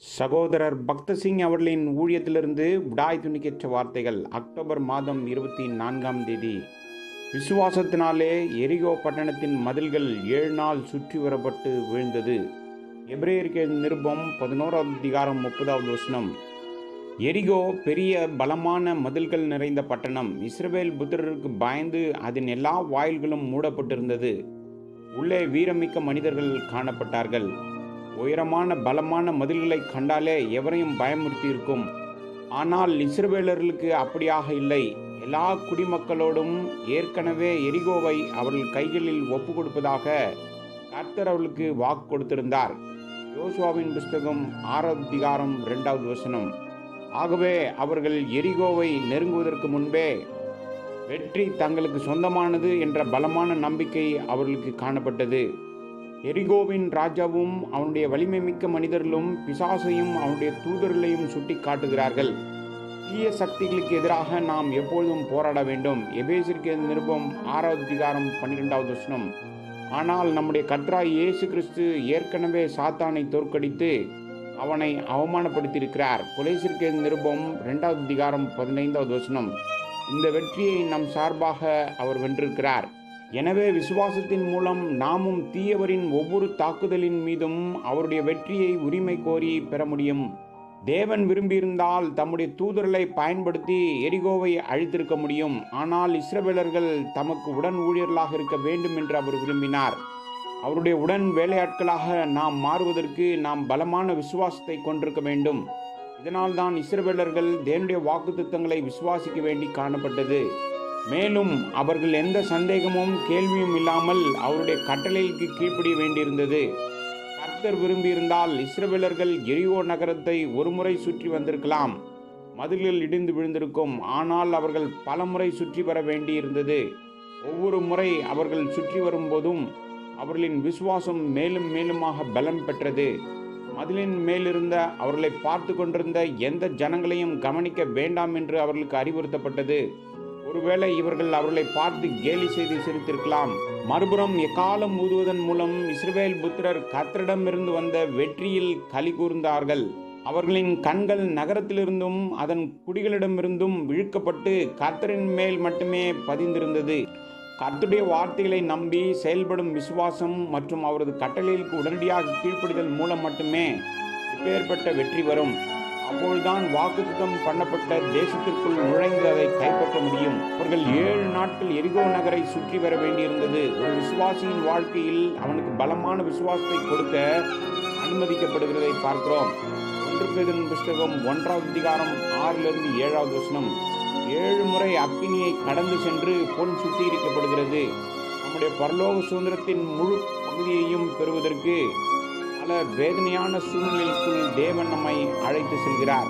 சகோதரர் பக்தசிங் அவர்களின் ஊழியத்திலிருந்து விடாய் துணிக்கேற்ற வார்த்தைகள். அக்டோபர் மாதம் 24ஆம் தேதி. விசுவாசத்தினாலே எரிகோ பட்டணத்தின் மதில்கள் 7 நாள் சுற்றி வரப்பட்டு வீழ்ந்தது. எபிரேயருக்கு நிருபம் 11ஆம் அதிகாரம் 30வது வசனம். எரிகோ பெரிய பலமான மதில்கள் நிறைந்த பட்டணம். இஸ்ரவேல் புத்திரருக்கு பயந்து அதன் எல்லா வாயில்களும் மூடப்பட்டிருந்தது. உள்ளே வீரமிக்க மனிதர்கள் காணப்பட்டார்கள். உயரமான பலமான மதில்களை கண்டாலே எவரையும் பயமுறுத்தி இருக்கும். ஆனால் இஸ்ரவேலர்களுக்கு அப்படியாக இல்லை. எல்லா குடிமக்களோடும் ஏற்கனவே எரிகோவை அவர்கள் கைகளில் ஒப்பு கொடுப்பதாக கர்த்தர் அவர்களுக்கு வாக்கு கொடுத்திருந்தார். யோசுவாவின் புஸ்தகம் 6ஆம் அதிகாரம் 2வது வசனம். ஆகவே அவர்கள் எரிகோவை நெருங்குவதற்கு முன்பே வெற்றி தங்களுக்கு சொந்தமானது என்ற பலமான நம்பிக்கை அவர்களுக்கு காணப்பட்டது. எரிகோவின் ராஜாவும் அவனுடைய வலிமை மிக்க மனிதர்களும் பிசாசையும் அவனுடைய தூதர்களையும் சுட்டி காட்டுகிறார்கள். தீய சக்திகளுக்கு எதிராக நாம் எப்பொழுதும் போராட வேண்டும். எபேசியருக்கு நிருபம் 6வது அதிகாரம் 12வது வசனம். ஆனால் நம்முடைய கர்த்தராகிய இயேசு கிறிஸ்து ஏற்கனவே சாத்தானை தோற்கடித்து அவனை அவமானப்படுத்தியிருக்கிறார். கொலோசியருக்கு நிருபம் 2வது அதிகாரம் 15வது வசனம். இந்த வெற்றியை நம் சார்பாக அவர் வென்றிருக்கிறார். எனவே விசுவாசத்தின் மூலம் நாமும் தீயவரின் ஒவ்வொரு தாக்குதலின் மீதும் அவருடைய வெற்றியை உரிமை கோரி பெற முடியும். தேவன் விரும்பியிருந்தால் தம்முடைய தூதர்களை பயன்படுத்தி எரிகோவை அழித்திருக்க முடியும். ஆனால் இஸ்ரவேலர்கள் தமக்கு உடன் ஊழியர்களாக இருக்க வேண்டும் என்று அவர் விரும்பினார். அவருடைய உடன் வேலையாட்களாக நாம் மாறுவதற்கு நாம் பலமான விசுவாசத்தை கொண்டிருக்க வேண்டும். இதனால்தான் இஸ்ரவேலர்கள் தேவனுடைய வாக்குத்தத்தங்களை விசுவாசிக்க வேண்டி காணப்பட்டது. மேலும் அவர்கள் எந்த சந்தேகமும் கேள்வியும் இல்லாமல் அவருடைய கட்டளைக்கு கீழ்ப்படிய வேண்டியிருந்தது. கர்த்தர் விரும்பியிருந்தால் இஸ்ரவேலர்கள் எரிகோ நகரத்தை ஒரு முறை சுற்றி வந்திருக்கலாம். மதில்கள் இடிந்து விழுந்திருக்கும். ஆனால் அவர்கள் பல முறை சுற்றி வர வேண்டியிருந்தது. ஒவ்வொரு முறை அவர்கள் சுற்றி வரும்போதும் அவர்களின் விசுவாசம் மேலும் மேலுமாக பலம் பெற்றது. மதிலின் மேலிருந்த அவர்களை பார்த்து கொண்டிருந்த எந்த ஜனங்களையும் கவனிக்க வேண்டாம் என்று அவர்களுக்கு அறிவுறுத்தப்பட்டது. ஒருவேளை இவர்கள் அவர்களை பார்த்து கேலி செய்து சிரித்திருக்கலாம். மறுபுறம் எக்காலம் ஊதுவதன் மூலம் இஸ்ரவேல் புத்திரர் கர்த்தரிடமிருந்து வந்த வெற்றியில் களி கூர்ந்தார்கள். அவர்களின் கண்கள் நகரத்திலிருந்தும் அதன் குடிகளிடமிருந்தும் இழுக்கப்பட்டு கர்த்தரின் மேல் மட்டுமே பதிந்திருந்தது. கர்த்தருடைய வார்த்தைகளை நம்பி செயல்படும் விசுவாசம் மற்றும் அவரது கட்டளைகளுக்கு உடனடியாக கீழ்ப்படிதல் மூலம் மட்டுமே இப்பேற்பட்ட வெற்றி வரும். அப்பொழுதுதான் வாக்குத்தத்தம் பண்ணப்பட்ட தேசத்திற்குள் நுழைந்து அதை கைப்பற்ற முடியும். அவர்கள் 7 நாட்கள் எரிகோ நகரை சுற்றி வர வேண்டியிருந்தது. ஒரு விசுவாசியின் வாழ்க்கையில் அவனுக்கு பலமான விசுவாசத்தை கொடுக்க அனுமதிக்கப்படுகிறதை பார்க்கிறோம். 1 பேதுரு புஸ்தகம் 1வது அதிகாரம் 6லிருந்து 7வது வசனம். 7 முறை அக்கினியை கடந்து சென்று பொன் சுத்திகரிக்கப்படுகிறது. நம்முடைய பரலோக சுதந்திரத்தின் முழு பகுதியையும் பெறுவதற்கு பல வேதனையான சூழ்நிலைக்குள் தேவன் நம்மை அழைத்து செல்கிறார்.